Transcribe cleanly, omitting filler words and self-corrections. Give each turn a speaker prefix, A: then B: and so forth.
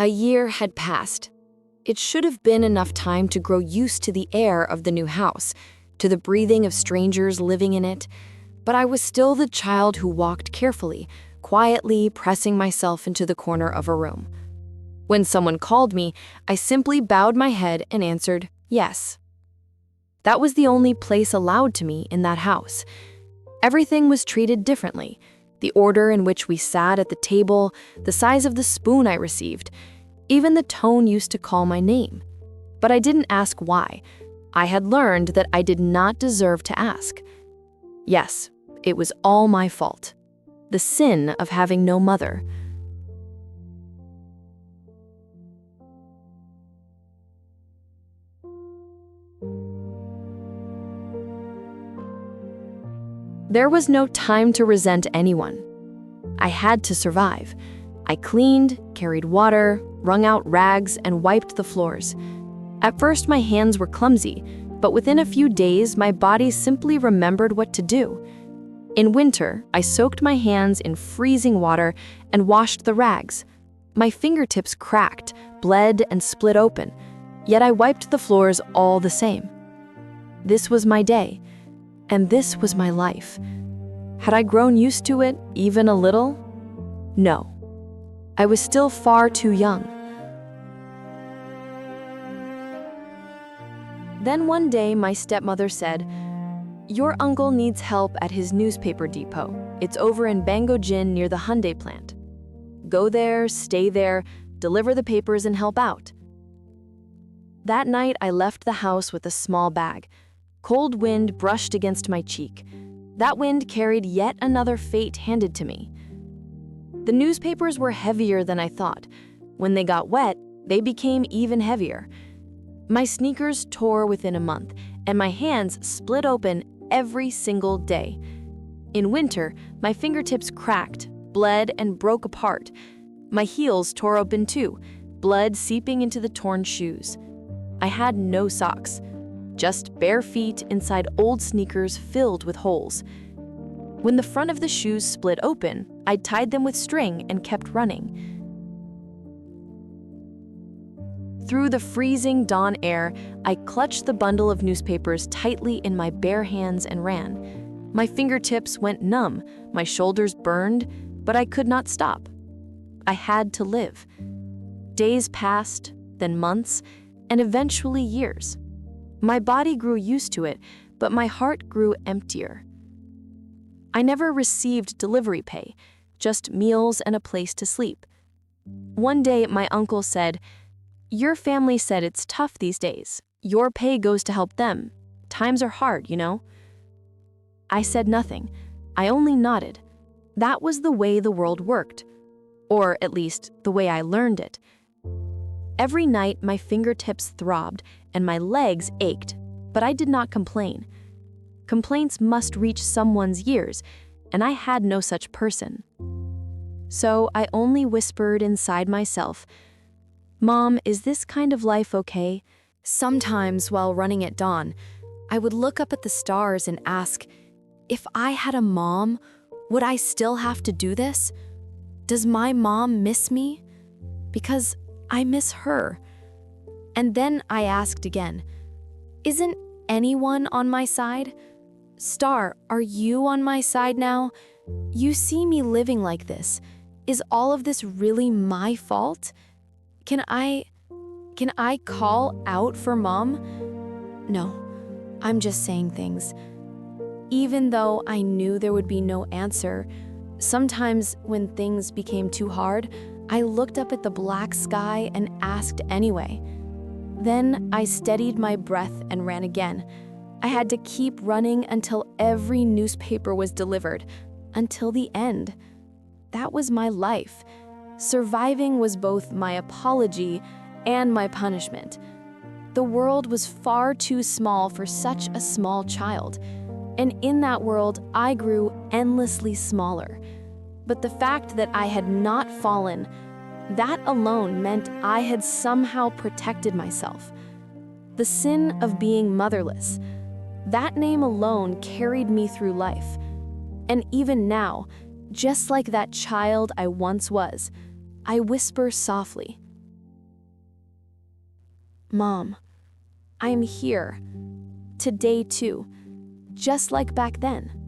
A: A year had passed. It should have been enough time to grow used to the air of the new house, to the breathing of strangers living in it, but I was still the child who walked carefully, quietly pressing myself into the corner of a room. When someone called me, I simply bowed my head and answered yes. That was the only place allowed to me in that house. Everything was treated differently. The order in which we sat at the table, the size of the spoon I received, even the tone used to call my name. But I didn't ask why. I had learned that I did not deserve to ask. Yes, it was all my fault. The sin of having no mother. There was no time to resent anyone. I had to survive. I cleaned, carried water, wrung out rags, and wiped the floors. At first, my hands were clumsy, but within a few days, my body simply remembered what to do. In winter, I soaked my hands in freezing water and washed the rags. My fingertips cracked, bled, and split open, yet I wiped the floors all the same. This was my day. And this was my life. Had I grown used to it, even a little? No. I was still far too young. Then one day, my stepmother said, "Your uncle needs help at his newspaper depot. It's over in Bangojin near the Hyundai plant. Go there, stay there, deliver the papers and help out." That night, I left the house with a small bag. Cold wind brushed against my cheek. That wind carried yet another fate handed to me. The newspapers were heavier than I thought. When they got wet, they became even heavier. My sneakers tore within a month, and my hands split open every single day. In winter, my fingertips cracked, bled, and broke apart. My heels tore open too, blood seeping into the torn shoes. I had no socks. Just bare feet inside old sneakers filled with holes. When the front of the shoes split open, I tied them with string and kept running. Through the freezing dawn air, I clutched the bundle of newspapers tightly in my bare hands and ran. My fingertips went numb, my shoulders burned, but I could not stop. I had to live. Days passed, then months, and eventually years. My body grew used to it, but my heart grew emptier. I never received delivery pay, just meals and a place to sleep. One day, my uncle said, "Your family said it's tough these days. Your pay goes to help them. Times are hard, you know." I said nothing. I only nodded. That was the way the world worked, or at least the way I learned it. Every night, my fingertips throbbed and my legs ached, but I did not complain. Complaints must reach someone's ears, and I had no such person. So I only whispered inside myself, "Mom, is this kind of life okay?" Sometimes, while running at dawn, I would look up at the stars and ask, if I had a mom, would I still have to do this? Does my mom miss me? Because I miss her. And then I asked again, isn't anyone on my side? Star, are you on my side now? You see me living like this. Is all of this really my fault? Can I call out for Mom? No, I'm just saying things. Even though I knew there would be no answer, sometimes when things became too hard, I looked up at the black sky and asked anyway. Then I steadied my breath and ran again. I had to keep running until every newspaper was delivered, until the end. That was my life. Surviving was both my apology and my punishment. The world was far too small for such a small child, and in that world, I grew endlessly smaller. But the fact that I had not fallen, that alone meant I had somehow protected myself. The sin of being motherless, that name alone carried me through life. And even now, just like that child I once was, I whisper softly, Mom, I am here. Today too. Just like back then.